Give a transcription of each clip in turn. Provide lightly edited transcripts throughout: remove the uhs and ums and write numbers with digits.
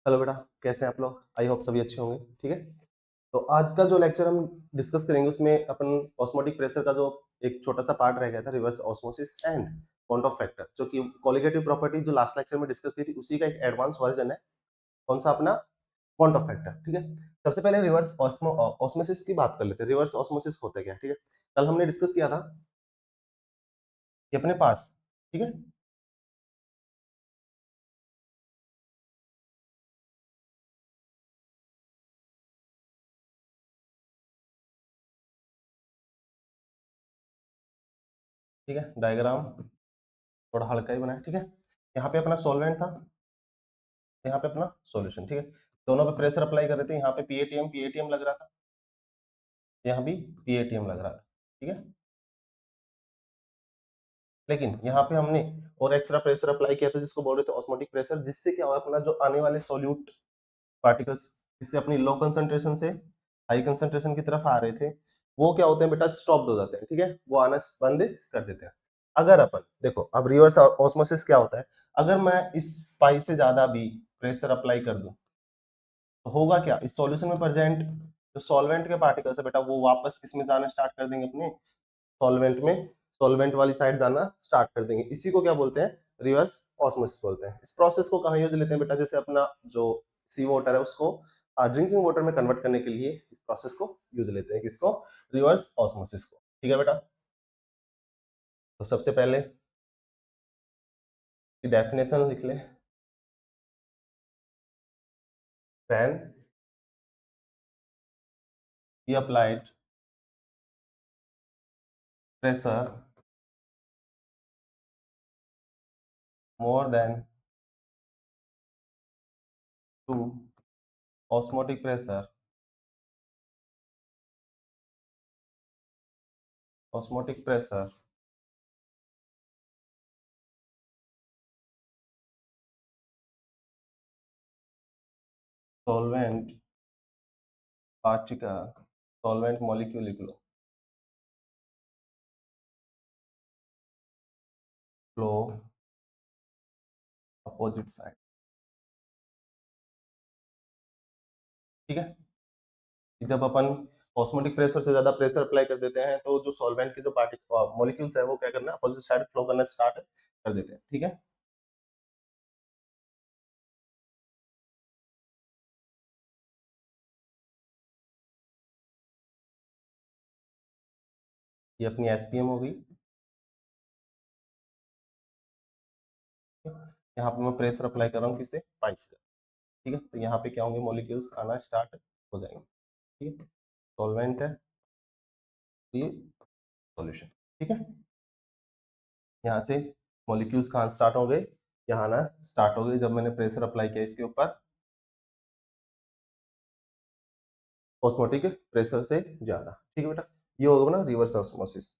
Hello बेटा, कैसे हैं आप लोग? आई होप सभी अच्छे होंगे। ठीक है। तो आज का जो लेक्चर हम डिस्कस करेंगे उसमें अपन ऑस्मोटिक प्रेशर का जो एक छोटा सा पार्ट रह गया था, reverse osmosis and point of factor, जो कि कोलिगेटिव प्रॉपर्टी जो लास्ट लेक्चर में डिस्कस की थी, उसी का एक एडवांस वर्जन है। कौन सा? अपना पॉइंट ऑफ फैक्टर। ठीक है। सबसे पहले रिवर्स ऑस्मोसिस की बात कर लेते हैं। रिवर्स ऑस्मोसिस होता क्या है? ठीक है। कल हमने डिस्कस किया था कि अपने पास, ठीक है, ठीक है, डायग्राम थोड़ा हल्का ही बनाया। ठीक है। यहाँ पे अपना सॉल्वेंट था, यहाँ पे अपना सॉल्यूशन। ठीक है। दोनों पे प्रेशर अप्लाई कर रहे थे। यहाँ पे पीएटीएम पीएटीएम लग रहा था, यहाँ भी पीएटीएम लग रहा था। ठीक है। लेकिन यहाँ पे हमने और एक्स्ट्रा प्रेशर अप्लाई किया था, जिसको बोल रहे थे ऑस्मोटिक प्रेशर, जिससे क्या हुआ, अपना जो आने वाले सोल्यूट पार्टिकल्स इससे अपनी लो कंसंट्रेशन से हाई कंसंट्रेशन की तरफ आ रहे थे, वो क्या होते हैं बेटा, स्टॉप्ड हो जाते हैं। ठीक है। वो आना बंद कर देते हैं। अगर अपन देखो, अब रिवर्स ऑस्मोसिस क्या होता है, अगर मैं इस पाई से ज्यादा भी प्रेशर अप्लाई कर दूं तो होगा क्या, इस सॉल्यूशन में प्रेजेंट जो सॉल्वेंट के पार्टिकल्स है बेटा, वो वापस किस में जाना स्टार्ट कर देंगे, अपने सॉल्वेंट में, सॉल्वेंट वाली साइड जाना स्टार्ट कर देंगे। इसी को क्या बोलते हैं, रिवर्स ऑस्मोसिस बोलते हैं। इस प्रोसेस को कहाँ यूज लेते हैं बेटा, जैसे अपना जो सी वाटर है उसको ड्रिंकिंग वाटर में कन्वर्ट करने के लिए इस प्रोसेस को यूज लेते हैं। किसको? रिवर्स ऑस्मोसिस को। ठीक है बेटा। तो सबसे पहले डेफिनेशन लिख ले। फैन ही applied pressure more than 2 osmotic pressure, osmotic pressure solvent particle, solvent molecule लिख लो, flow opposite side। ठीक है। जब अपन ऑस्मोटिक प्रेशर से ज्यादा प्रेशर अप्लाई कर देते हैं तो जो सॉल्वेंट के जो पार्टिकल मॉलिक्यूल्स है वो क्या करना, अपोजिट साइड फ्लो करना स्टार्ट कर देते हैं। ठीक है। ये अपनी एसपीएम हो गई। यहाँ पे मैं प्रेशर अप्लाई कर रहा हूँ, किससे? पाइप से। ठीक है। तो यहाँ पे क्या होंगे, मॉलिक्यूल्स आना स्टार्ट हो जाएंगे। ठीक है। सॉल्वेंट है, ये सॉल्यूशन। ठीक है। यहाँ से मॉलिक्यूल्स कहाँ स्टार्ट हो गए, यहाँ आना स्टार्ट हो गए जब मैंने प्रेशर अप्लाई किया इसके ऊपर ऑस्मोटिक प्रेशर से ज्यादा। ठीक है बेटा। ये होगा ना रिवर्स ऑस्मोसिस।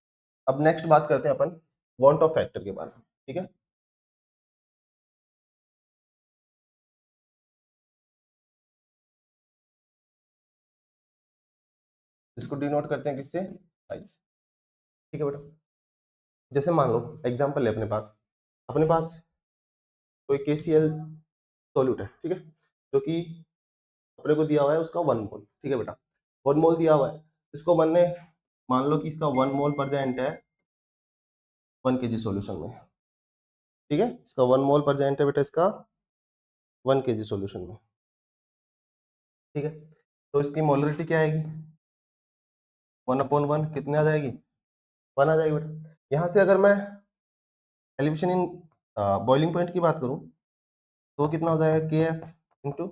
अब नेक्स्ट बात करते हैं अपन वांट ऑफ फैक्टर के बारे में। ठीक है। इसको डिनोट करते हैं किससे? आई से। ठीक है बेटा। जैसे मान लो एग्जांपल है, अपने पास कोई KCl सॉल्यूट है। ठीक है। जो कि अपने को दिया हुआ है उसका 1 मोल। ठीक है बेटा। 1 मोल दिया हुआ है, इसको मन ने मान लो कि इसका 1 मोल प्रेजेंट है 1 kg सॉल्यूशन में। ठीक है। इसका 1 मोल प्रेजेंट है बेटा, इसका 1 kg सॉल्यूशन में। ठीक है। तो इसकी मोलरिटी क्या आएगी? 1/1 कितने आ जाएगी? 1 आ जाएगी बेटा। यहाँ से अगर मैं एलिवेशन इन बॉइलिंग पॉइंट की बात करूँ तो कितना हो जाएगा, KF इंटू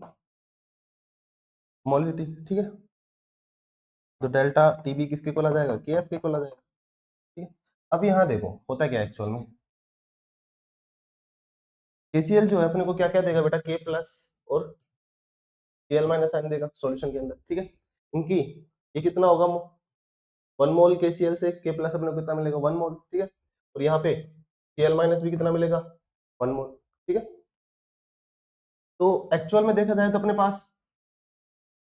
मोलरिटी। ठीक है। तो डेल्टा TB किसके को आ जाएगा, KF के को आ जाएगा। ठीक है। अब यहाँ देखो होता क्या है एक्चुअल में, KCl जो है अपने को क्या क्या देगा बेटा, K प्लस और Cl माइनस साइन देगा सॉल्यूशन के अंदर। ठीक है। इनकी ये कितना होगा, 1 मोल KCl से K प्लस अपने को कितना मिलेगा, 1 मोल। ठीक है। और यहाँ पे Cl माइनस भी कितना मिलेगा, 1 मोल। ठीक है। तो एक्चुअल में देखा जाए तो अपने पास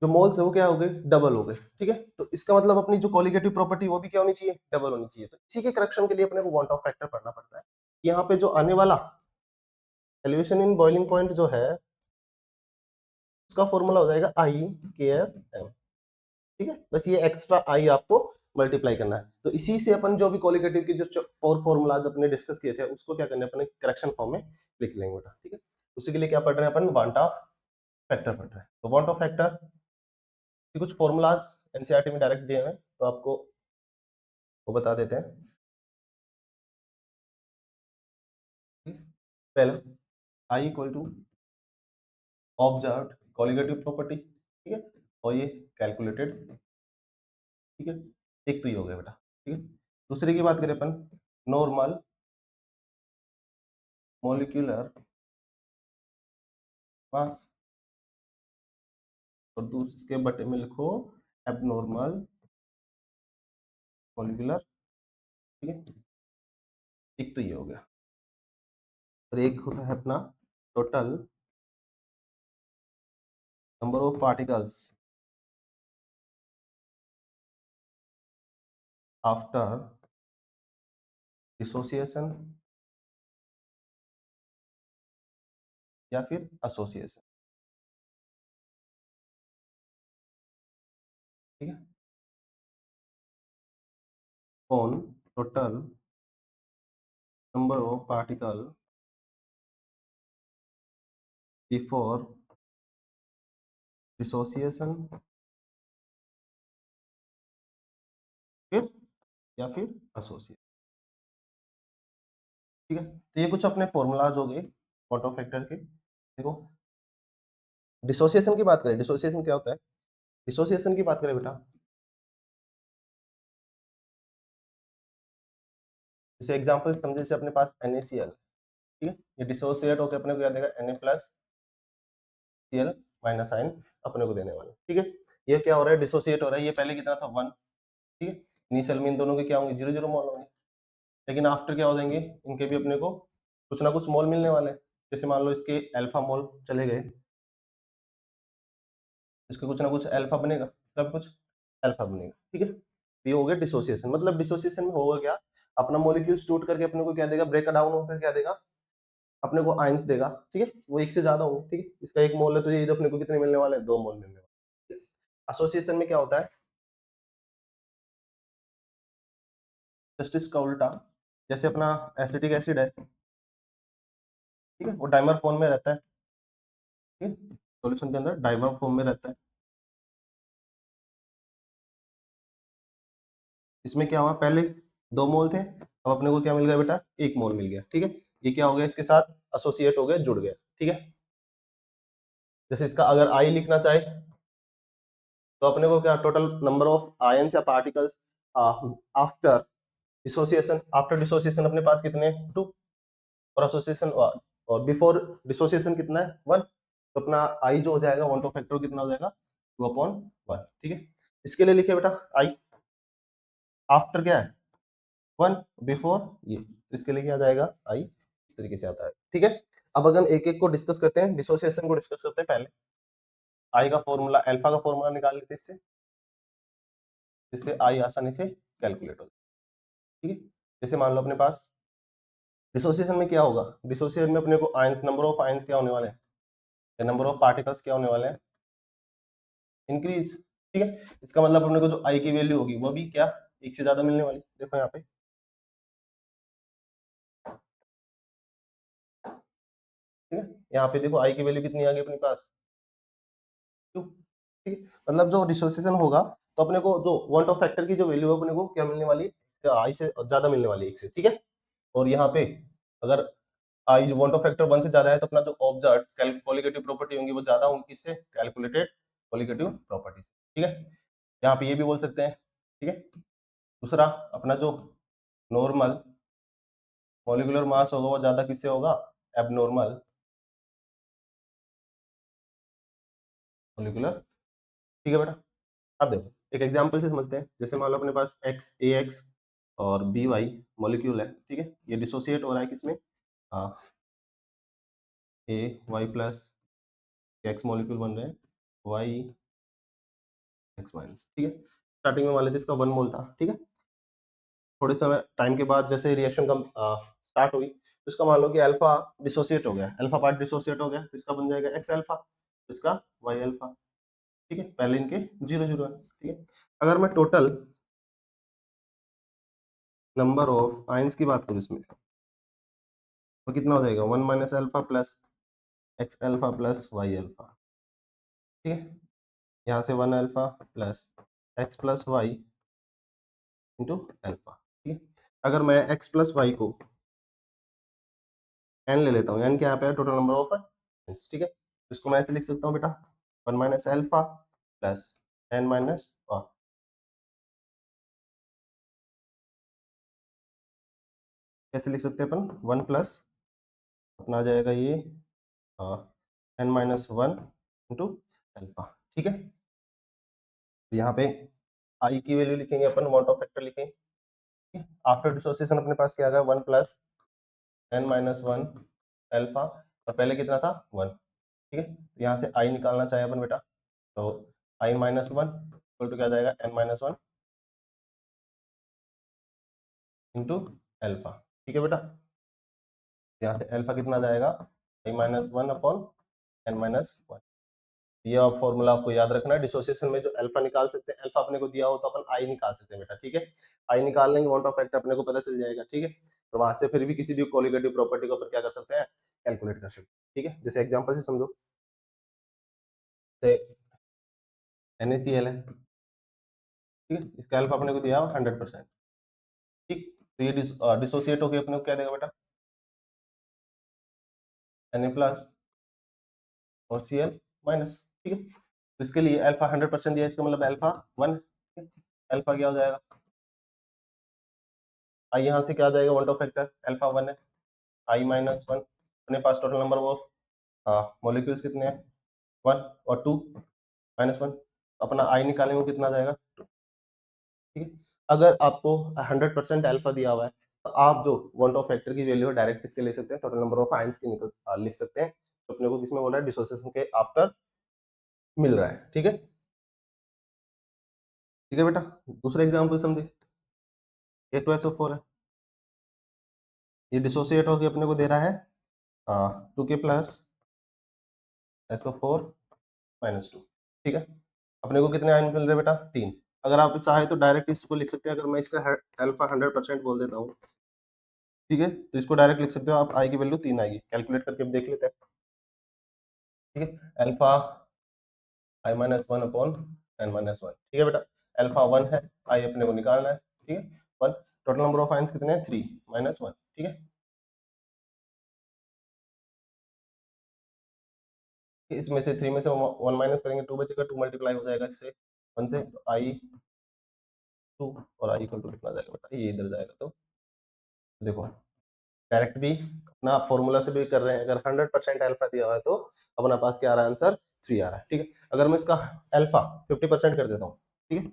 जो मोल्स है वो क्या हो गए, डबल हो गए। ठीक है। तो इसका मतलब अपनी जो कोलिगेटिव प्रॉपर्टी वो भी क्या होनी चाहिए, डबल होनी चाहिए। तो इसी के करेक्शन के लिए अपने को वांट ऑफ फैक्टर पढ़ना पड़ता है। यहाँ पे जो आने वाला एलिवेशन इन बॉइलिंग पॉइंट जो है उसका फॉर्मूला हो जाएगा IKFM। ठीक है, बस ये एक्स्ट्रा आई आपको मल्टीप्लाई करना है। तो इसी से अपन जो भी कोलिगेटिव की जो फोर फॉर्मूलाज अपने डिस्कस किए थे उसको क्या करना है, अपने करेक्शन फॉर्म में लिख लेंगे बेटा। ठीक है, उसी के लिए क्या पढ़ रहे हैं अपन, वांट ऑफ फैक्टर पढ़ रहे हैं। तो वांट ऑफ फैक्टर के कुछ फॉर्मूलाज एनसीईआरटी में डायरेक्ट दिए हुए हैं, तो आपको वो बता देते हैं। पहला, i equal to observed colligative property. ठीक है, और ये कैलकुलेटेड। ठीक है, एक तो ये हो गया बेटा। ठीक है, दूसरे की बात करें अपन, नॉर्मल मॉलिक्यूलर मास, और दूसरे इसके बटे में लिखो एबनॉर्मल मॉलिक्यूलर। ठीक है, एक तो ये हो गया, और एक होता है अपना total number of particles after dissociation या फिर एसोसिएशन। ठीक है, on total number of particle before dissociation फिर या फिर एसोसिएशन। ठीक है, तो ये कुछ अपने फॉर्मूलाज हो गए क्वांटम फैक्टर के। देखो, डिसोसिएशन की बात करें, डिसोसिएशन क्या होता है, डिसोसिएशन की बात करें बेटा, जैसे एग्जांपल समझे, जैसे अपने पास NaCl। ठीक है, ये डिसोसिएट होकर अपने को क्या देगा, Na plus Cl minus ion अपने को देने वाला। ठीक है, ये क्या हो रहा है, डिसोसिएट हो रहा है। ये पहले कितना था, 1। ठीक है, इनिशियल में इन दोनों के क्या होंगे, 0 0 मोल होंगे, लेकिन आफ्टर क्या हो जाएंगे, इनके भी अपने को कुछ ना कुछ मोल मिलने वाले हैं। जैसे मान लो इसके अल्फा मोल चले गए, इसके कुछ ना कुछ अल्फा बनेगा, सब कुछ अल्फा बनेगा। ठीक है, तो ये हो गया डिसोसिएशन। मतलब डिसोसिएशन में होगा क्या, अपना मॉलिक्यूल्स टूट करके अपने को क्या देगा, ब्रेक डाउन होकर क्या देगा, अपने को आयंस देगा। ठीक है, वो एक से ज्यादा होंगे। ठीक है, इसका एक मोल है तो ये अपने को कितने मिलने वाले हैं, 2 मोल मिलने वाले हैं। एसोसिएशन में क्या होता है, जस्ट इसका उल्टा, जैसे अपना एसिटिक एसिड है। ठीक है, वो डाइमर फॉर्म में रहता है। ठीक है, सॉल्यूशन के अंदर डाइमर फॉर्म में रहता है। इसमें क्या हुआ, पहले 2 मोल थे, अब अपने को क्या मिल गया बेटा, 1 मोल मिल गया। ठीक है, ये क्या हो गया, इसके साथ एसोसिएट हो गया, जुड़ गया। ठीक है, जैसे इसका अगर आई लिखना चाहे तो अपने को क्या, टोटल नंबर ऑफ आयंस या particles after dissociation, after dissociation अपने पास कितने हैं, 2, और एसोसिएशन और बिफोर डिसोसिएशन कितना है, 1। तो अपना आई जो हो जाएगा, वन टू फैक्टर कितना हो जाएगा, 2/1। ठीक है, इसके लिए लिखे बेटा आई, आफ्टर क्या है 1, बिफोर ये, तो इसके लिए क्या आ जाएगा आई, इस तरीके से आता है। ठीक है, अब अगर एक एक को डिस्कस करते हैं, डिसोसिएशन को डिस्कस करते हैं पहले। आई का फॉर्मूला, अल्फा का फॉर्मूला निकाल लेते हैं इससे, जिससे आई आसानी से कैलकुलेट हो जाए। ठीक है, जैसे मान लो अपने पास डिसोसिएशन में क्या होगा, डिसोसिएशन में अपने को आयंस, नंबर ऑफ आयंस क्या होने वाले हैं, नंबर ऑफ पार्टिकल्स क्या होने वाले हैं, इंक्रीज। ठीक है, इसका मतलब अपने को जो आई की वैल्यू होगी वो भी क्या, एक से ज्यादा मिलने वाली। देखो यहाँ पे, ठीक है, यहाँ पे देखो आई की वैल्यू कितनी आ गई अपने पास, 2। ठीक है, मतलब जो डिसोसिएशन होगा तो अपने को जो वन ऑफ फैक्टर की जो वैल्यू है अपने को क्या मिलने वाली है, आई से ज्यादा मिलने वाली है, एक से। ठीक है, और यहाँ पे अगर आई जो वन ऑफ फैक्टर 1 से ज्यादा है तो अपना जो ऑब्जर्व कोलिगेटिव प्रॉपर्टी होंगी वो ज्यादा होंगी, किससे, कैलकुलेटेड कोलिगेटिव प्रॉपर्टी से। ठीक है, यहाँ पे ये भी बोल सकते हैं। ठीक है, दूसरा अपना जो नॉर्मल मॉलिक्यूलर मास होगा वो ज्यादा किससे होगा, एबनॉर्मल मॉलिक्यूलर। ठीक है बेटा, अब देखो एक एग्जांपल से समझते हैं। जैसे मान लो अपने पास एक्स, ए एक्स और बी वाई मॉलिक्यूल है। ठीक है, ये डिसोसिएट हो रहा है किसमें, ए वाई प्लस एक्स मॉलिक्यूल बन रहे हैं, वाई एक्स माइनस। ठीक है, स्टार्टिंग में मान लेते इसका 1 मोल था। ठीक है, थोड़े समय टाइम के बाद जैसे रिएक्शन कम स्टार्ट हुई तो इसका मान लो कि अल्फा डिसोसिएट हो गया, अल्फा पार्ट डिसोसिएट हो गया, तो इसका बन जाएगा एक्स अल्फा। इसका वाई अल्फा, ठीक है, पहले इनके 0 0 है, ठीक है। अगर मैं टोटल नंबर ऑफ आइंस की बात करूँ इसमें, तो कितना हो जाएगा 1 minus alpha plus x alpha plus y alpha, ठीक है। यहाँ से 1 alpha plus x plus y into alpha, ठीक है। अगर मैं एक्स प्लस वाई को एन ले लेता हूँ, एन क्या यहाँ पे है टोटल नंबर ऑफ आइंस, ठीक है। तो इसको मैं ऐसे लिख सकता हूँ बेटा 1 minus alpha plus n minus, कैसे लिख सकते हैं अपन, 1 प्लस अपना आ जाएगा ये एन माइनस 1 इंटू अल्फा, ठीक है। तो यहाँ पे आई की वैल्यू लिखेंगे अपन, अमाउंट ऑफ फैक्टर लिखेंगे, ठीक है। आफ्टर डिसोसिएशन अपने पास क्या आ गया 1 प्लस एन माइनस 1 अल्फा, और पहले कितना था 1, ठीक है। तो यहाँ से आई निकालना चाहे अपन बेटा, तो आई माइनस 1 इक्वल टू क्या आ जाएगा एन माइनस 1 इंटू अल्फा, ठीक है बेटा। यहाँ से अल्फा कितना आ जाएगा आई माइनस 1 अपॉन एन माइनस 1। ये फॉर्मूला आपको याद रखना है, डिसोसिएशन में जो अल्फा निकाल सकते हैं, अल्फा अपने को दिया हो तो अपन आई निकाल सकते हैं बेटा, ठीक है। आई निकाल लेंगे अमाउंट ऑफ फैक्टर अपने को पता चल जाएगा, ठीक है। तो वहां से फिर भी किसी भी कोलिगेटिव प्रॉपर्टी को अपन क्या कर सकते हैं, कैलकुलेट कर सकते हैं, ठीक है। जैसे एग्जांपल से समझो, NaCl है, ठीक है, इसका अल्फा अपने को दिया हुआ 100%, ठीक। तो ये डिसोसिएट होकर अपने को क्या देगा बेटा Na प्लस और Cl माइनस, ठीक है। तो इसके लिए अल्फा 100% दिया, इसका मतलब अल्फा 1, अल्फा क्या हो जाएगा, आई यहाँ से क्या आ जाएगा वन ऑफ फैक्टर अल्फा 1 है, आई माइनस 1, अपने पास टोटल नंबर ऑफ मॉलिक्यूल्स कितने हैं 1 और 2 माइनस 1, अपना आई निकालेंगे वो कितना आ जाएगा 2, ठीक है। अगर आपको 100% अल्फा दिया हुआ है, तो आप जो वन ऑफ फैक्टर की वैल्यू है डायरेक्ट किसके ले सकते हैं, टोटल नंबर ऑफ आयंस की लिख सकते हैं। तो अपने को किसमें बोला है, डिसोसिएशन के आफ्टर मिल रहा है, ठीक है। ठीक है बेटा, दूसरा एग्जाम्पल समझे, A2SO4 है, ये डिसोसिएट होकर अपने को दे रहा है 2K प्लस SO4 माइनस 2, ठीक है। अपने को कितने आयन मिल रहे हैं बेटा 3। अगर आप चाहे तो डायरेक्ट इसको लिख सकते हैं, अगर मैं इसका अल्फा 100% बोल देता हूँ, ठीक है, तो इसको डायरेक्ट लिख सकते हो आप, आई की वैल्यू 3 आएगी, कैलकुलेट करके अब देख लेते हैं, ठीक है। Alpha i minus 1 upon n minus 1, ठीक है बेटा। अल्फा 1 है, आई अपने को निकालना है, ठीक है, 1। टोटल नंबर ऑफ आयंस कितने हैं 3 माइनस 1, ठीक है। इसमें से 3 में से 1 माइनस करेंगे 2 बचेगा, 2 मल्टीप्लाई हो जाएगा इससे 1 से, तो आई 2 और आई इक्वल टू कितना जाएगा बेटा, ये इधर जाएगा, तो देखो डायरेक्ट भी अपना आप फॉर्मूला से भी कर रहे हैं, अगर 100% अल्फा दिया हुआ है तो अपना पास क्या आ रहा है आंसर 3 आ रहा है, ठीक है। अगर मैं इसका अल्फा 50% कर देता हूँ, ठीक है,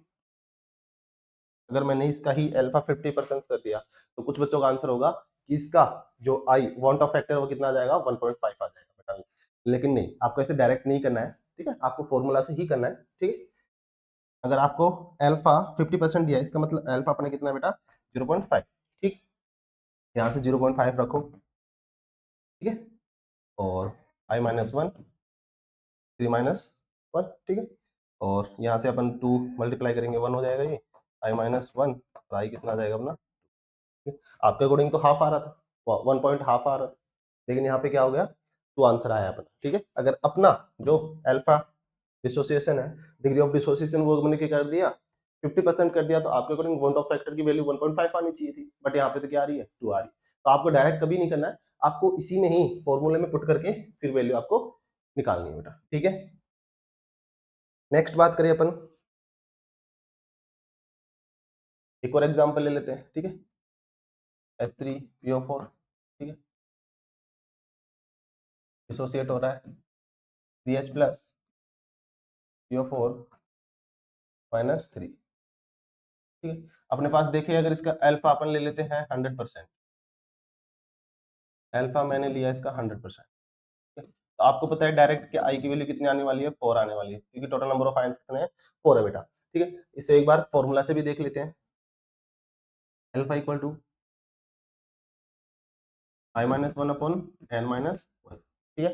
अगर मैंने इसका ही अल्फा 50% कर दिया, तो कुछ बच्चों का आंसर होगा कि इसका जो आई वांट ऑफ फैक्टर वो कितना आ जाएगा 1.5 आ जाएगा बेटा। लेकिन नहीं, आपको ऐसे डायरेक्ट नहीं करना है, ठीक है, आपको फॉर्मूला से ही करना है, ठीक है। अगर आपको अल्फा 50% दिया, इसका मतलब अल्फा अपने कितना है बेटा 0.5, ठीक। यहाँ से 0.5 रखो, ठीक है, और आई माइनस 1 3 माइनस 1, ठीक है, और यहाँ से अपन 2 मल्टीप्लाई करेंगे 1 हो जाएगा ये, आई माइनस 1 और आई कितना आ जाएगा अपना, ठीक है? आपके अकॉर्डिंग तो हाफ आ रहा था, 1 पॉइंट हाफ आ रहा था, लेकिन यहाँ पे क्या हो गया 2 आंसर आया अपना, ठीक है। अगर अपना जो अल्फा डिसोसिएशन है, डिग्री ऑफ डिसोसिएशन वो मैंने क्या कर दिया 50% कर दिया, तो आपके अकॉर्डिंग वन ऑफ फैक्टर की वैल्यू 1.5 आनी चाहिए थी, बट यहाँ पे तो क्या आ रही है 2 आ रही है। तो आपको डायरेक्ट कभी नहीं करना है, आपको इसी में ही फॉर्मूले में पुट करके फिर वैल्यू आपको निकालनी है बेटा, ठीक है। नेक्स्ट बात करें अपन, एक और एग्जांपल ले लेते हैं, ठीक है, H3PO4, ठीक है, डिसोसिएट हो रहा है 3H प्लस PO4 माइनस 3, ठीक है। अपने पास देखिए, अगर इसका अल्फा अपन ले लेते हैं 100%, अल्फा मैंने लिया इसका 100%, ठीक है। तो आपको पता है डायरेक्ट कि आई की वैल्यू कितनी आने वाली है 4 आने वाली है, क्योंकि टोटल नंबर ऑफ आयंस कितने हैं 4 है बेटा, ठीक है। इससे एक बार फॉर्मूला से भी देख लेते हैं, alpha equal to i minus 1 upon n minus 1, ठीक है।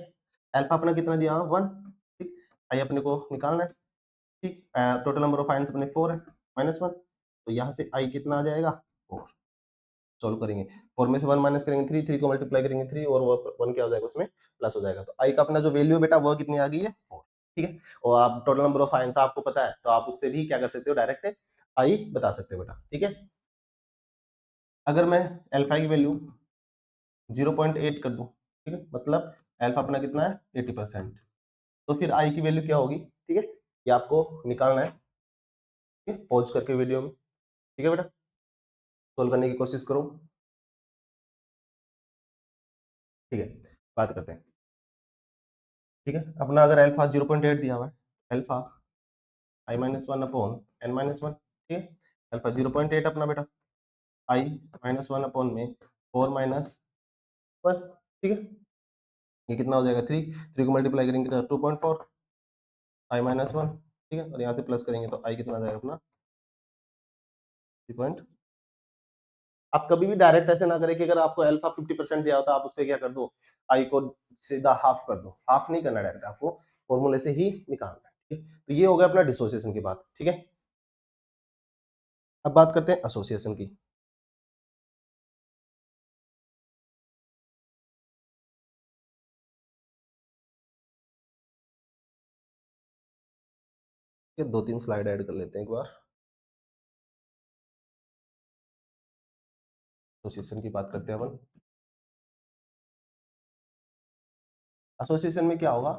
अल्फा अपना कितना दिया 1, ठीक। आई अपने को निकालना है, ठीक। टोटल नंबर ऑफ आयंस अपने 4 है, -1, तो यहाँ से आई कितना आ जाएगा 4। सॉल्व करेंगे, 4 में से 1 माइनस करेंगे 3, 3 को मल्टीप्लाई करेंगे 3 और वो 1 क्या हो जाएगा उसमें प्लस हो जाएगा। तो आई का अपना जो वैल्यू है बेटा वो कितनी आ गई है 4, ठीक है। और आप टोटल नंबर ऑफ आयंस आपको पता है तो आप उससे भी क्या कर सकते हो डायरेक्ट आई बता सकते हो बेटा, ठीक है। अगर मैं अल्फा की वैल्यू 0.8 कर दूं, ठीक है, मतलब अल्फा अपना कितना है 80%, तो फिर आई की वैल्यू क्या होगी, ठीक है, ये आपको निकालना है, ठीक है, पॉज करके वीडियो में, ठीक है बेटा, सोल्व करने की कोशिश करो, ठीक है। बात करते हैं, ठीक है। अपना अगर अल्फा 0.8 दिया हुआ है, alpha i minus one upon n minus one, ठीक है, अल्फा 0.8 अपना बेटा, आई -1 अपॉन में 4 माइनस वन, ठीक है, ये कितना हो जाएगा 3, 3 को मल्टीप्लाई करेंगे तो 2.4 आई माइनस वन, ठीक है, और यहाँ से प्लस करेंगे तो आई कितना आ जाएगा अपना 3 आप कभी भी डायरेक्ट ऐसे ना करें कि अगर आपको अल्फा 50% दिया होता है आप उस पे क्या कर दो, आई को सीधा हाफ कर दो, हाफ नहीं करना डायरेक्ट, आपको फॉर्मूले से ही निकालना है, ठीक है। तो ये हो गया अपना डिसोसिएशन की बात, ठीक है। अब बात करते हैं एसोसिएशन की। ये 2-3 स्लाइड ऐड कर लेते हैं एक बार, एसोसिएशन की बात करते हैं अपन। एसोसिएशन में क्या होगा,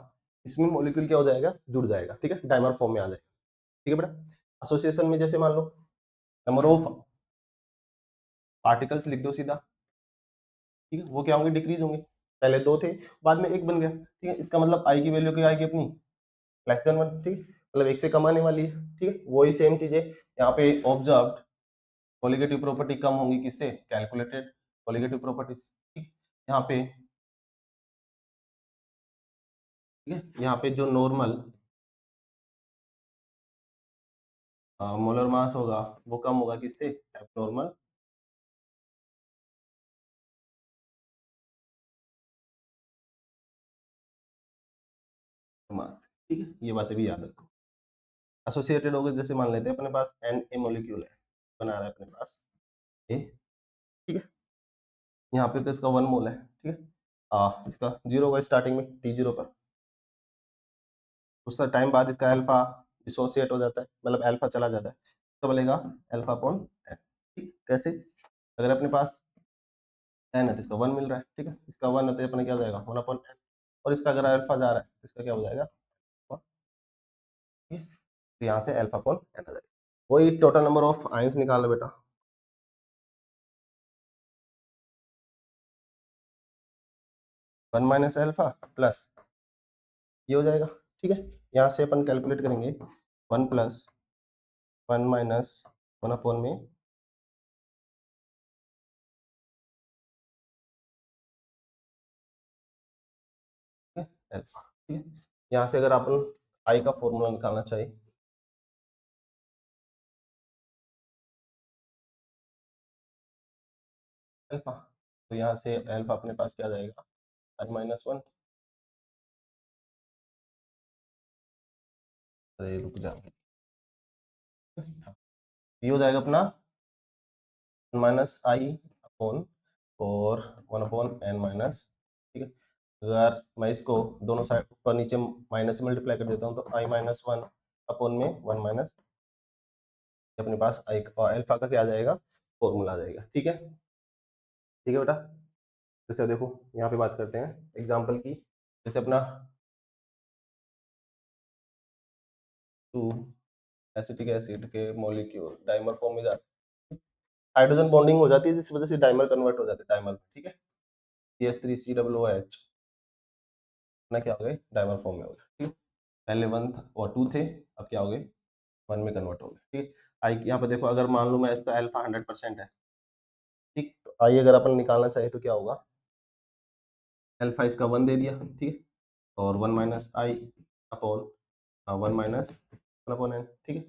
इसमें मॉलिक्यूल क्या हो जाएगा, जुड़ जाएगा, ठीक है, डाइमर फॉर्म में आ जाएगा, ठीक है बेटा। एसोसिएशन में जैसे मान लो नंबर ऑफ पार्टिकल्स लिख दो सीधा, ठीक है, वो क्या होंगे डिक्रीज होंगे, पहले 2 थे बाद में 1 बन गया, ठीक है, इसका मतलब आई की वैल्यू क्या आएगी अपनी लेस देन 1, ठीक है, मतलब 1 से कम आने वाली है, ठीक है। वही सेम चीज है यहाँ पे ऑब्जर्व्ड कोलिगेटिव प्रॉपर्टी कम होंगी किससे, कैलकुलेटेड कोलिगेटिव प्रॉपर्टी से, ठीक। यहाँ पे, ठीक है, यहाँ पे जो नॉर्मल मोलर मास होगा वो कम होगा किससे, एब्नॉर्मल मास, ठीक है, ये बातें भी याद रखो। एसोसिएटेड होगा जैसे मान लेते हैं अपने पास एन ए मॉलिक्यूल है, बना रहा है अपने पास ए, ठीक है, यहाँ पे तो इसका 1 मोल है, ठीक है, इसका 0 होगा स्टार्टिंग में T0 पर, उस टाइम बाद इसका अल्फा डिसोसिएट हो जाता है, मतलब अल्फा चला जाता है, तो बोलेगा अल्फा अपॉन एन, ठीक, कैसे, अगर अपने पास एन है तो इसका 1 मिल रहा है, ठीक है, इसका 1 है तो अपने क्या हो जाएगा 1 अपॉन एन, और इसका अगर अल्फा जा रहा है तो इसका क्या हो जाएगा 1, ठीक है, तो यहाँ से अल्फा अपॉन एन आ जाएगा। वही टोटल नंबर ऑफ आयंस निकालो बेटा, 1 माइनस अल्फा प्लस ये हो जाएगा, ठीक है, यहाँ से अपन कैलकुलेट करेंगे 1 प्लस 1 माइनस 1 अपॉन में अल्फा, ठीक है। यहाँ से अगर अपन आई का फॉर्मूला निकालना चाहिए, अल्फा, तो यहाँ से अल्फा अपने पास क्या आ जाएगा आई माइनस वन, अरे रुक जा, ये हो जाएगा अपना 1 माइनस आई अपॉन और 1 अपॉन एन माइनस, ठीक है। अगर मैं इसको दोनों साइड ऊपर नीचे माइनस से मल्टीप्लाई कर देता हूँ तो आई माइनस वन अपॉन में 1 माइनस, अपने पास आई अल्फा का क्या आ जाएगा फॉर्मूला आ जाएगा, ठीक है, ठीक है बेटा। जैसे देखो यहाँ पे बात करते हैं एग्जाम्पल की, जैसे अपना 2 एसिटिक एसिड के मॉलिक्यूल डाइमर फॉर्म में जाते हैं, हाइड्रोजन बॉन्डिंग हो जाती है जिस वजह से डाइमर कन्वर्ट हो जाते हैं डाइमर, ठीक है, CH3COOH ना क्या हो गए डाइमर फॉर्म में हो गया, ठीक है, पहले 1 और 2 थे, अब क्या हो गए 1 में कन्वर्ट हो गए, ठीक है। आई यहाँ पे देखो अगर मान लो मैं इसका अल्फा 100% है, ठीक, तो आई अगर अपन निकालना चाहे तो क्या होगा, अल्फा इसका 1 दे दिया, ठीक है, और 1 माइनस आई अपॉन 1 माइनस 1 अपॉन एन, ठीक है,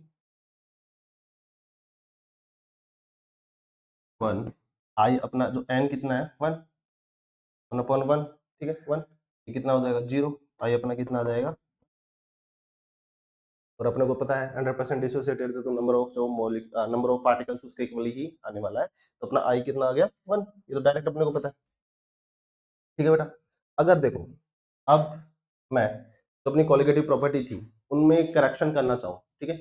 1 आई अपना जो एन कितना है 1, 1 अपॉन 1, ठीक है 1, ये कितना हो जाएगा 0, आई अपना कितना आ जाएगा और अपने को पता है 100% डिसोसिएटेड है तो नंबर ऑफ पार्टिकल्स उसके इक्वली ही आने वाला है, तो अपना आई कितना आ गया 1, ये तो डायरेक्ट अपने को पता है। ठीक है बेटा, अगर देखो अब मैं जो अपनी कॉलिगेटिव प्रॉपर्टी थी उनमें करेक्शन करना चाहूँ, ठीक है,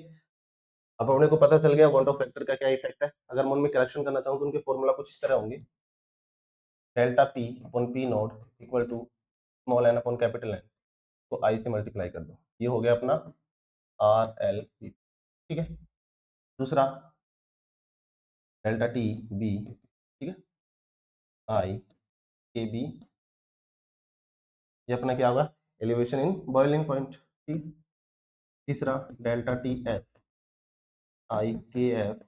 अब अपने को पता चल गया वन ऑफ फैक्टर का क्या इफेक्ट है, अगर मैं उनमें करेक्शन करना चाहूँ तो उनके फॉर्मूला कुछ इस तरह होंगे, delta p upon p not equal to small n upon capital n, तो आई से मल्टीप्लाई कर दो, ये हो गया अपना आर एल पी। ठीक है, दूसरा डेल्टा टी बी, ठीक है, आई के बी, ये अपना क्या होगा एलिवेशन इन बॉइलिंग पॉइंट। ठीक, तीसरा डेल्टा टी एफ आई के एफ,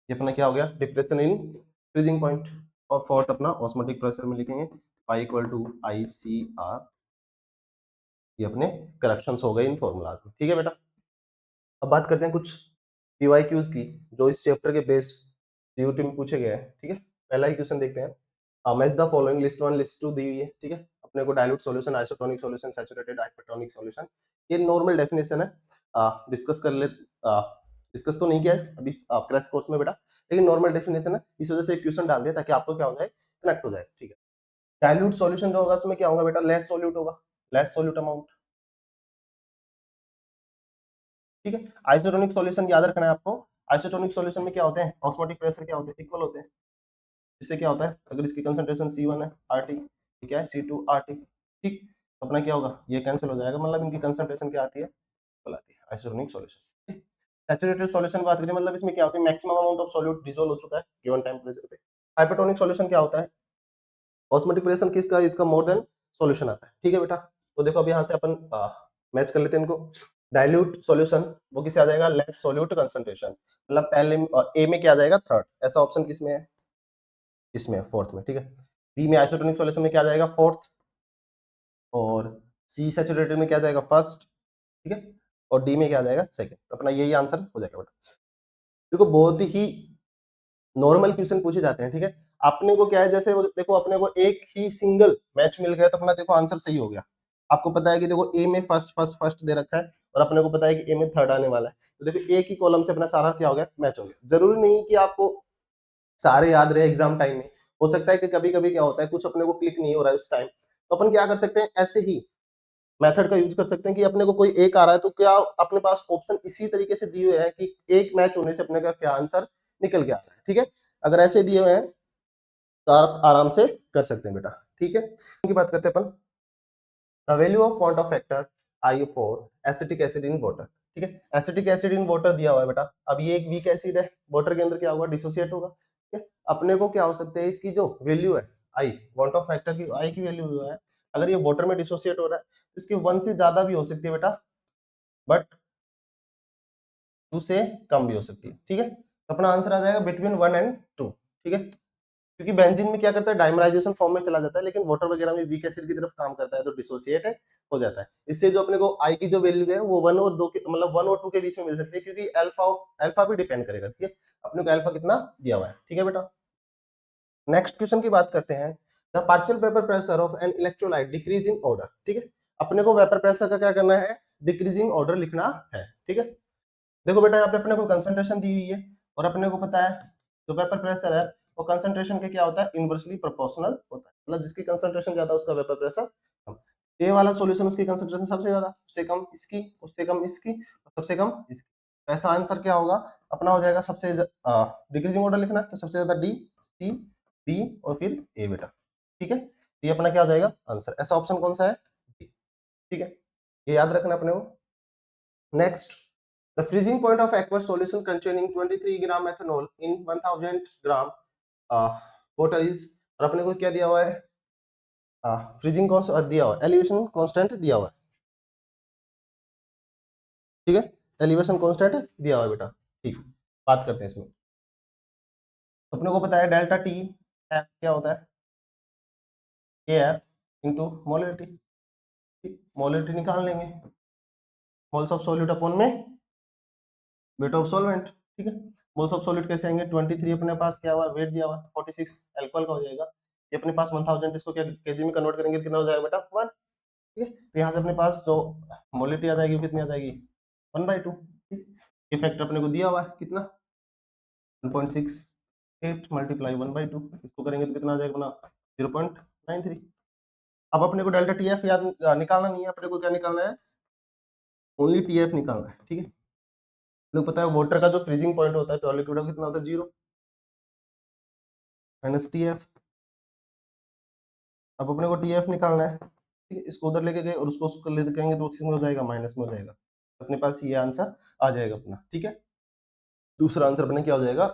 ये अपना क्या हो गया डिप्रेशन इन फ्रीजिंग पॉइंट। और फोर्थ अपना ऑस्मोटिक प्रेशर में लिखेंगे pi equal to i c r, ये अपने करेक्शंस हो गए इन फॉर्मूलाज में। ठीक है बेटा, अब बात करते हैं कुछ पीवाईक्यूज की जो इस चैप्टर के बेस सीयूटी में पूछे गए हैं। ठीक है, पहला ही क्वेश्चन देखते हैं, match the following list 1 list 2 दी हुई है। ठीक है, अपने को dilute solution, isotonic solution, saturated, hypertonic solution, ये नॉर्मल डेफिनेशन है, डिस्कस कर ले, डिस्कस तो नहीं किया है अभी क्रैश कोर्स में बेटा, लेकिन नॉर्मल डेफिनेशन है, इस वजह से एक क्वेश्चन डाल दिया ताकि आपको क्या हो जाए कनेक्ट हो जाए। ठीक है, डाइल्यूट सॉल्यूशन जो होगा उसमें क्या होगा बेटा, लेस सॉल्यूट होगा, लेस सॉल्यूट अमाउंट। ठीक है, आइसोटोनिक सॉल्यूशन याद रखना है आपको, आइसोटोनिक सॉल्यूशन में क्या होते हैं, ऑस्मोटिक प्रेशर क्या होते हैं, इक्वल होते हैं। इससे क्या होता है, अगर इसकी कंसंट्रेशन C1 है RT, ठीक है, C2 RT, ठीक, तो अपना क्या होगा, ये कैंसिल हो जाएगा, मतलब इनकी कंसंट्रेशन क्या आती है, इक्वल आती है, आइसोटोनिक सॉल्यूशन। सैचुरेटेड सॉल्यूशन बात करें, मतलब इसमें क्या होता है, maximum amount of solute dissolve हो चुका है गिवन टेंपरेचर पे। हाइपरटोनिक सॉल्यूशन क्या होता है, ऑस्मोटिक प्रेशर किसका, इसका मोर देन सॉल्यूशन आता है। ठीक है बेटा, तो देखो अब यहाँ से अपन मैच कर लेते हैं इनको। डाइल्यूट सॉल्यूशन वो किसे आ जाएगा, लेस सॉल्यूट कंसंट्रेशन, मतलब पहले ए में क्या आ जाएगा थर्ड, ऐसा ऑप्शन किसमें है, इसमें फोर्थ में। ठीक है, बी में आइसोटोनिक सॉल्यूशन में क्या आ जाएगा फोर्थ, और सी सैचुरेटेड में क्या आ जाएगा फर्स्ट, ठीक है, और डी में क्या आ जाएगा सेकंड, तो अपना यही आंसर हो जाएगा बेटा। देखो बहुत ही नॉर्मल क्वेश्चन पूछे जाते हैं। ठीक है, अपने को क्या है, जैसे देखो अपने को एक ही सिंगल मैच मिल गया तो अपना देखो आंसर सही हो गया। आपको पता है कि देखो ए में फर्स्ट फर्स्ट फर्स्ट दे रखा है और अपने को पता है कि ए में थर्ड आने वाला है, तो देखो एक ही कॉलम से अपना सारा क्या हो गया मैच हो गया। जरूरी नहीं कि आपको सारे याद रहे एग्जाम टाइम में, हो सकता है कि कभी कभी क्या होता है कुछ अपने को क्लिक नहीं हो रहा है उस टाइम, तो अपन क्या कर सकते हैं, ऐसे ही मेथड का यूज कर सकते हैं कि अपने को कोई एक आ रहा है तो क्या अपने पास ऑप्शन इसी तरीके से दिए हुए हैं कि एक मैच होने से अपने का क्या आंसर निकल के आ रहा है। ठीक है, अगर ऐसे दिए हुए हैं तो आप आराम से कर सकते हैं बेटा। ठीक है, की बात करते हैं अपन, the value of point of factor i for acetic acid in water. ठीक है, एसिटिक एसिड इन वाटर दिया हुआ है बेटा, अब ये एक वीक एसिड है, वाटर के अंदर क्या होगा डिसोसिएट होगा। ठीक है, अपने को क्या हो सकते हैं, इसकी जो वैल्यू है आई, पॉइंट ऑफ फैक्टर की आई की वैल्यू है, अगर ये वाटर में डिसोसिएट हो रहा है तो इसकी 1 से ज्यादा भी हो सकती है बेटा, बट 2 से कम भी हो सकती है। ठीक है, तो अपना आंसर आ जाएगा बिटवीन 1 एंड 2। ठीक है, क्योंकि बेंजीन में क्या करता है डाइमराइजेशन फॉर्म में चला जाता है, लेकिन वाटर वगैरह में वीक एसिड की तरफ काम करता है तो डिसोसिएट हो जाता है। इससे जो अपने को आई की जो वैल्यू है वो 1 और 2 के मतलब 1 और 2 के बीच में मिल सकती है, क्योंकि अल्फा अल्फा भी डिपेंड करेगा। ठीक है, अपने को अल्फा कितना दिया हुआ है। ठीक है बेटा, नेक्स्ट क्वेश्चन की बात करते हैं, the partial vapour pressure of an electrolyte decrease in order. ठीक है, अपने को वेपर प्रेशर का क्या करना है, डिक्रीजिंग ऑर्डर लिखना है। ठीक है, देखो बेटा यहाँ पे अपने को कंसंट्रेशन दी हुई है और अपने को पता है जो वेपर प्रेशर है वो कंसंट्रेशन के क्या होता है इनवर्सली प्रोपोर्शनल होता है, मतलब जिसकी कंसंट्रेशन ज्यादा उसका वेपर प्रेशर कम। ए वाला सॉल्यूशन उसकी कंसंट्रेशन सबसे ज्यादा, उससे कम इसकी, उससे कम इसकी, और सबसे कम इसकी, तो ऐसा आंसर क्या होगा अपना हो जाएगा, सबसे डिक्रीजिंग ऑर्डर लिखना है तो सबसे ज्यादा डी, सी, बी और फिर ए बेटा। ठीक है, ये अपना क्या हो जाएगा आंसर, ऐसा ऑप्शन कौन सा है D। ठीक है, ये याद रखना अपने को। Next, the freezing point of aqueous solution containing 23 gram ethanol in 1000 gram water is, और अपने को क्या दिया हुआ है, फ्रीजिंग दिया हुआ है, एलिवेशन कांस्टेंट दिया हुआ है। ठीक है, एलिवेशन कांस्टेंट दिया हुआ है बेटा। ठीक, बात करते हैं इसमें, अपने को पता है डेल्टा टी एफ क्या होता है, के एफ इंटू मोलरिटी। मोलरिटी निकाल लेंगे, मोल्स ऑफ सॉल्यूट अपॉन में वेट ऑफ सॉल्वेंट। ठीक है, मोल्स ऑफ सॉलिड कैसे आएंगे, 23 अपने पास क्या हुआ वेट दिया हुआ, 46 अल्कोहल का हो जाएगा, ये अपने पास 1000, इसको क्या केजी में कन्वर्ट करेंगे कितना हो जाएगा बेटा 1। ठीक है। तो यहाँ से अपने पास जो मोलिटी आ जाएगी कितनी आ जाएगी 1/2। ठीक, ये फैक्टर अपने को दिया हुआ है कितना 1.68 मल्टीप्लाई 1/2, इसको करेंगे तो कितना आ जाएगा अपना 0.93। अब अपने को डेल्टा टी एफ याद निकालना नहीं है, अपने को क्या निकालना है ओनली टी एफ निकालना है। ठीक है, लोग पता है वाटर का जो फ्रीजिंग पॉइंट होता है प्योर लिक्विड का कितना होता है 0 माइनस टी एफ। अब अपने को टी एफ निकालना है, ठीक है, इसको उधर लेके गए और उसको लेके कहेंगे तो किस में हो जाएगा माइनस में हो जाएगा, अपने पास ये आंसर आ जाएगा अपना। ठीक है, दूसरा आंसर अपने क्या हो जाएगा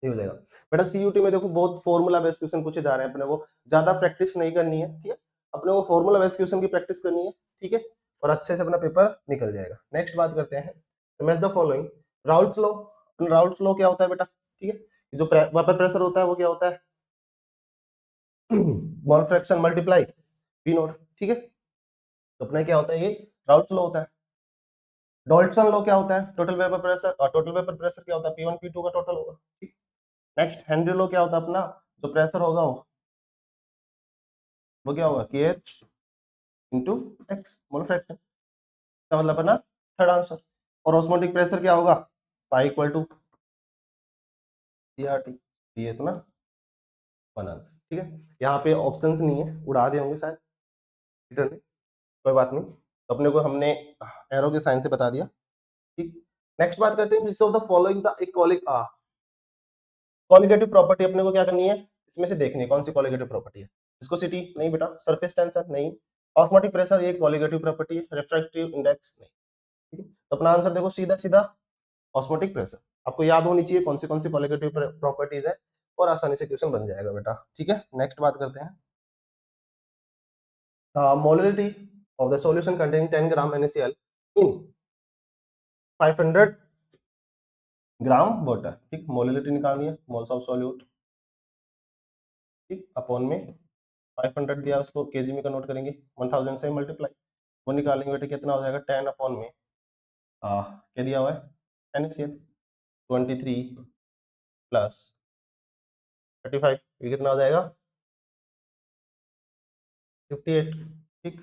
ये हो जाएगा। बेटा सीयूटी में देखो बहुत फॉर्मूला बेस्ड क्वेश्चन पूछे जा रहे हैं, अपने को ज्यादा प्रैक्टिस नहीं करनी है। ठीक है, अपने को फॉर्मूला बेस्ड क्वेश्चन की प्रैक्टिस करनी है। ठीक है, और अच्छे से अपना पेपर निकल जाएगा। नेक्स्ट बात करते हैं, match the following Raoult's law. Raoult's law क्या होता है बेटा, ठीक है, जो वेपर प्रेशर होता है वो क्या होता है mole fraction multiply P not. ठीक है, तो अपना क्या होता है ये राउल्ट्स लॉ होता है। डॉल्टसन लॉ क्या होता है टोटल वेपर प्रेशर, और टोटल वेपर प्रेशर क्या होता है P1 P2 का टोटल होगा। ठीक, नेक्स्ट हेनरी लॉ क्या होता है अपना, जो प्रेशर होगा वो क्या होगा KH into x mole fraction, इसका मतलब अपना थर्ड आंसर। और ऑस्मोटिक प्रेशर क्या होगा पाई इक्वल टू CRT, ये तो ना वन आंसर। ठीक है, यहाँ पे ऑप्शंस नहीं है, उड़ा दिए होंगे शायद रिटर्न में, कोई बात नहीं, तो अपने को हमने एरो के साइन से बता दिया। ठीक, नेक्स्ट बात करते हैं which of the following the colligative property अपने को क्या करनी है, इसमें से देखनी है कौन सी कॉलिगेटिव प्रॉपर्टी है। विस्कोसिटी नहीं बेटा, सरफेस टेंशन नहीं, ऑस्मोटिक प्रेशर ये कॉलिगेटिव प्रॉपर्टी है, रिफ्रैक्टिव इंडेक्स नहीं। ठीक है, तो अपना आंसर देखो सीधा सीधा ऑस्मोटिक प्रेशर। आपको याद होनी चाहिए कौन सी कॉलिगेटिव प्रॉपर्टीज है, और आसानी से क्वेश्चन बन जाएगा बेटा। ठीक है, नेक्स्ट बात करते हैं molarity of the solution containing 10 gram NaCl in 500 gram water. ठीक, मोलरिटी निकालनी है मोल्स ऑफ सॉल्यूट, ठीक, अपॉन में 500 दिया उसको केजी में कन्वर्ट करेंगे 1000 से मल्टीप्लाई, वो निकालेंगे बेटा कितना हो जाएगा 10 अपॉन में क्या दिया हुआ है NaCl 23 प्लस 35, ये कितना हो जाएगा 58। ठीक,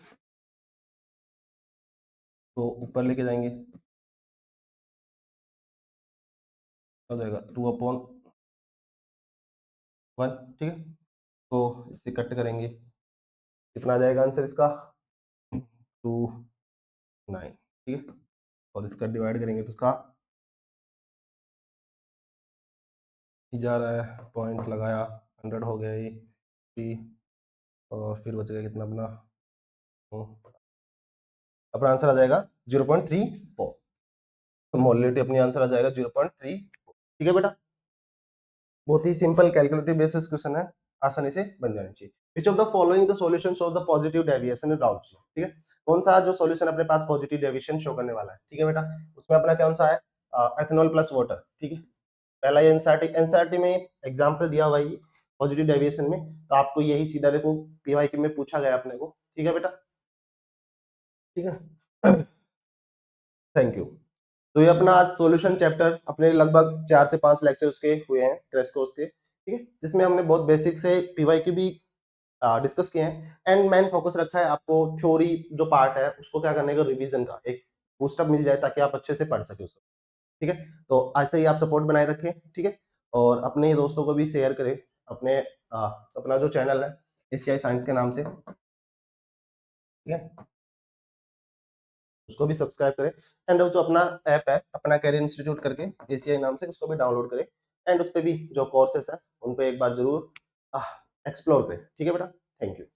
तो ऊपर लेके जाएंगे हो जाएगा 2/1। ठीक है, तो इससे कट करेंगे कितना आ जाएगा आंसर इसका 29। ठीक है, और इसका डिवाइड करेंगे तो इसका जा रहा है पॉइंट लगाया 100 हो गया ये 3, और फिर बच गया कितना अपना अपना आंसर आ जाएगा 0.34, मोलिटी अपनी आंसर आ जाएगा 0.3। ठीक है बेटा, बहुत ही सिंपल कैलकुलेटिव बेसिस क्वेश्चन है, आसानी से बन जानी चाहिए। Which of the following the solution show the positive deviation in Raoult's law. ठीक है, कौन सा जो सॉल्यूशन अपने पास पॉजिटिव डेविएशन शो करने वाला है। ठीक है बेटा, उसमें अपना कौन सा है एथेनॉल प्लस वाटर। ठीक है, पहला ये एनसीईआरटी में एग्जांपल दिया हुआ है पॉजिटिव डेविएशन में, तो आपको यही सीधा देखो पीवाईक्यू में पूछा गया अपने को। ठीक है बेटा, ठीक है थैंक यू। तो ये अपना आज सॉल्यूशन चैप्टर अपने लगभग 4 से 5 लेक्चर उसके हुए हैं क्रैश कोर्स के। ठीक है, जिसमें हमने बहुत बेसिक से पीवाईक्यू भी डिस्कस किए हैं, एंड मेन फोकस रखा है आपको थ्योरी जो पार्ट है उसको क्या करने का रिवीजन का एक बूस्टअप मिल जाए ताकि आप अच्छे से पढ़ सके उसको। ठीक है, तो ऐसे ही आप सपोर्ट बनाए रखें। ठीक है, और अपने दोस्तों को भी शेयर करें, अपने अपना जो चैनल है एसीआई साइंस के नाम से, ठीक है, उसको भी सब्सक्राइब करें। एंड जो अपना ऐप है अपना कैरियर इंस्टीट्यूट करके एसीआई नाम से, उसको भी डाउनलोड करें, एंड उस पर भी जो कोर्सेस है उन पर एक बार जरूर एक्सप्लोर करें। ठीक है बेटा, थैंक यू।